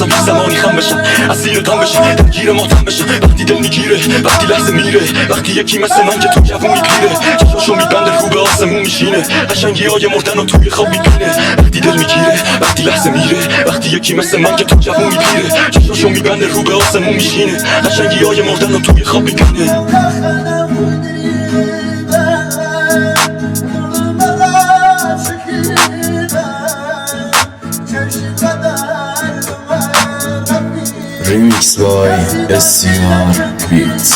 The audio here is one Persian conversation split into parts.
نمیخواستم هیچ زمانی خم بشم، اسیر غم بشم، درگیر ماتم بشم. وقتی دل میگیره، وقتی لحظه میره، وقتی یکی مثل من که تو جوون میگیره، چشاشو میبنده رو به آسمون میشینه، قشنگی های مردن و توی خواب میبینه. وقتی دل میگیره، وقتی لحظه میره، وقتی یکی مثل من که تو جوون میگیره، چشاشو میبنده رو به آسمون میشینه، قشنگی های مردن و توی خواب میبینه. Remix by SCR Beats.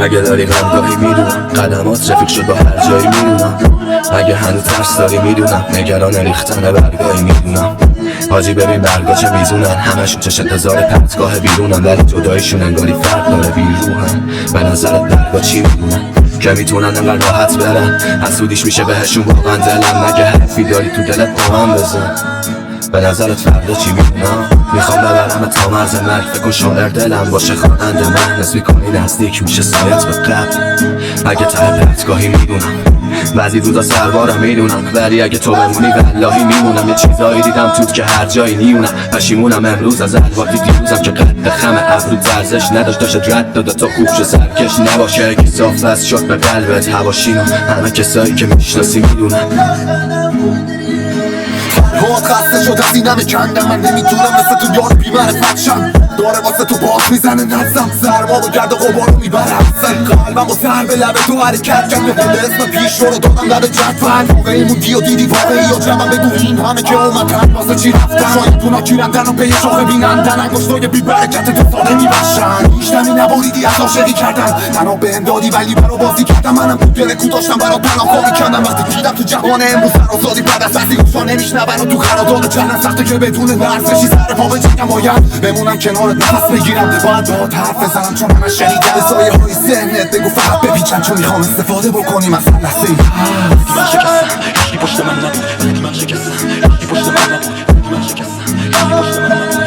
اگه داری غمگاهی میدونم، قدمات رفیق شد با هر جایی میدونم. اگه هنوز ترس داری میدونم، نگران ریختن برگاهی میدونم. حاجی ببین برگا چه میزونن، همشون چه انتظار پرتگاه بیرونن، ولی جدایشون انگاری فرق داره بیروحن. به نظرت برگا چی میدونن که میتونن انقدر راحت برن؟ حسودیش میشه بهشون واقعا دلم. مگه حرفی داری تو دلت با من بزن؟ به نظرت فردا چی میدونم؟ میخوام ببرم تا مرز مرگ، فکر کن شاعر دلم باشه خواننده من. نسبی کنی نزدیک میشه سایت به قبل. اگه ته پرتگاهی میدونم، بعضی روزا سربارم میدونم، ولی اگه تو بمونی واللهی میمونم. یه چیزایی دیدم توت که هر جایی نیونم، پشیمونم امروز از الواتی دیروزم که قد خم ابرو ارزش نداشت، داشت رد داده تا خوب شه سرکش نباشه. که صاف بس شد به قلبت هواشینو، همه کسایی که میشناسی میدونم. باز خسته شد از این همه کندم، من نمیتونم مثل تو یار بی‌معرفت شم. داره واسه تو باز میزنه نفسم، سرما و گرد غبارو میبرم. قلبم با سر به لب تو حرکت کرد، به دل اسم پیش رو دادم لب جدول. واقعی موندی و دیدی واقعی و جمعم بگو این همه که اومدن واسه چی رفتن. شاید تو نگیرندن و پی شاخه بینندن، انگشتای بی برکت تو ساده میبخشن. هیچ نمی نباریدی از عاشقی کردن، تنها به امدادی ولی برا بازی کردم. منم تو دل کو داشتم برا پناه کردم. وقتی دیدم تو جهان امروز سرازادی بعد از وقتی گوشا نمیشنون و تو قرارداد چندم سخته که بدون لرزشی سر پا بجنگم. باید بمونم کنارت نفس بگیرم، باید باهات حرف بزنم چون همه شنیدم. به سایه های ذهنت بگو فقط بپیچم، چون میخوام استفاده بکنیم از هر لحظه‌ای. من شکستم، هیچی پشت من نبود. وقتی من شکستم، هیچی پشت من نبود. وقتی من شکستم، هیچی پشت من نبود.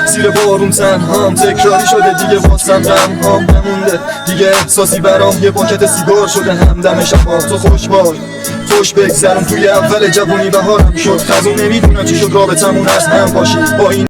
زیر بارون تنهام، تکراری شده دیگه واسم غمهام نمونده دیگه. احساسی برام یه پاکت سیگار شده همدم شبا. تو خوش باش، خوش بگذرم، توی اول جوونی بهارم شد خزون. نمیدونم چی شد رابطمون از هم باشی با این